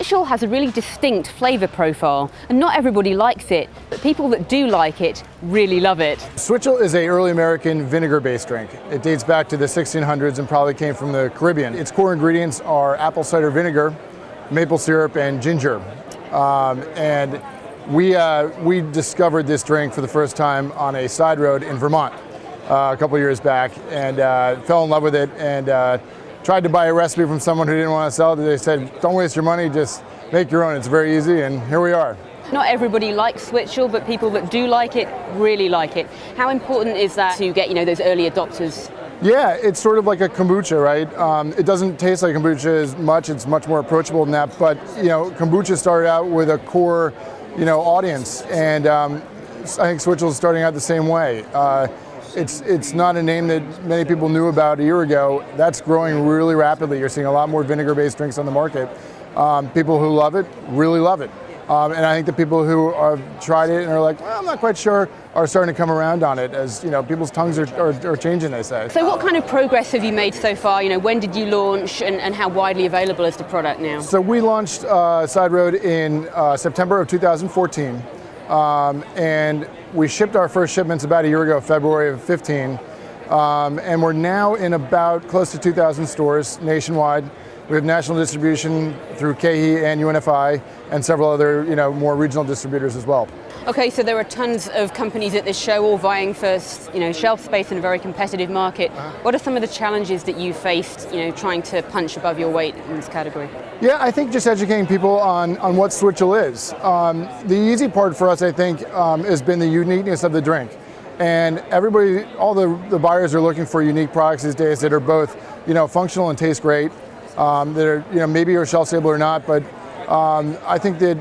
Switchel has a really distinct flavour profile, and not everybody likes it, but people that do like it really love it. Switchel is an early American vinegar-based drink. It dates back to the 1600s and probably came from the Caribbean. Its core ingredients are apple cider vinegar, maple syrup, and ginger. And we discovered this drink for the first time on a side road in Vermont a couple years back, and fell in love with it, and tried to buy a recipe from someone who didn't want to sell it. They said, don't waste your money, just make your own. It's very easy, and here we are. Not everybody likes Switchel, but people that do like it really like it. How important is that to get, those early adopters? Yeah, it's sort of like a kombucha, right? It doesn't taste like kombucha as much. It's much more approachable than that. But kombucha started out with a core, audience, and I think Switchel is starting out the same way. It's not a name that many people knew about a year ago. That's growing really rapidly. You're seeing a lot more vinegar-based drinks on the market. People who love it really love it. And I think the people who have tried it and are like, well, I'm not quite sure, are starting to come around on it as, people's tongues are changing, they say. So what kind of progress have you made so far? When did you launch, and how widely available is the product now? So we launched Cide Road in September of 2014. And we shipped our first shipments about a year ago, February of 15. And we're now in about close to 2,000 stores nationwide. We have national distribution through KeHE and UNFI and several other, more regional distributors as well. Okay, so there are tons of companies at this show all vying for, shelf space in a very competitive market. What are some of the challenges that you faced, trying to punch above your weight in this category? Yeah, I think just educating people on what Switchel is. The easy part for us, I think, has been the uniqueness of the drink. And everybody, all the buyers are looking for unique products these days that are both, functional and taste great. That are, maybe are shelf stable or not, but I think that,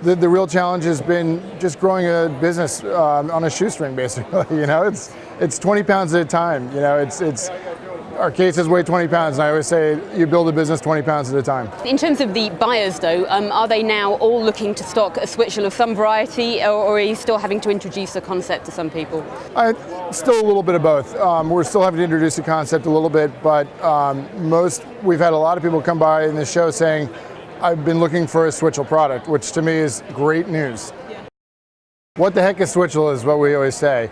the real challenge has been just growing a business on a shoestring, basically. It's 20 pounds at a time. Our cases weigh 20 pounds, and I always say you build a business 20 pounds at a time. In terms of the buyers, though, are they now all looking to stock a Switchel of some variety, or are you still having to introduce the concept to some people? Still a little bit of both. We're still having to introduce the concept a little bit, but we've had a lot of people come by in the show saying, I've been looking for a Switchel product, which to me is great news. What the heck is Switchel is what we always say.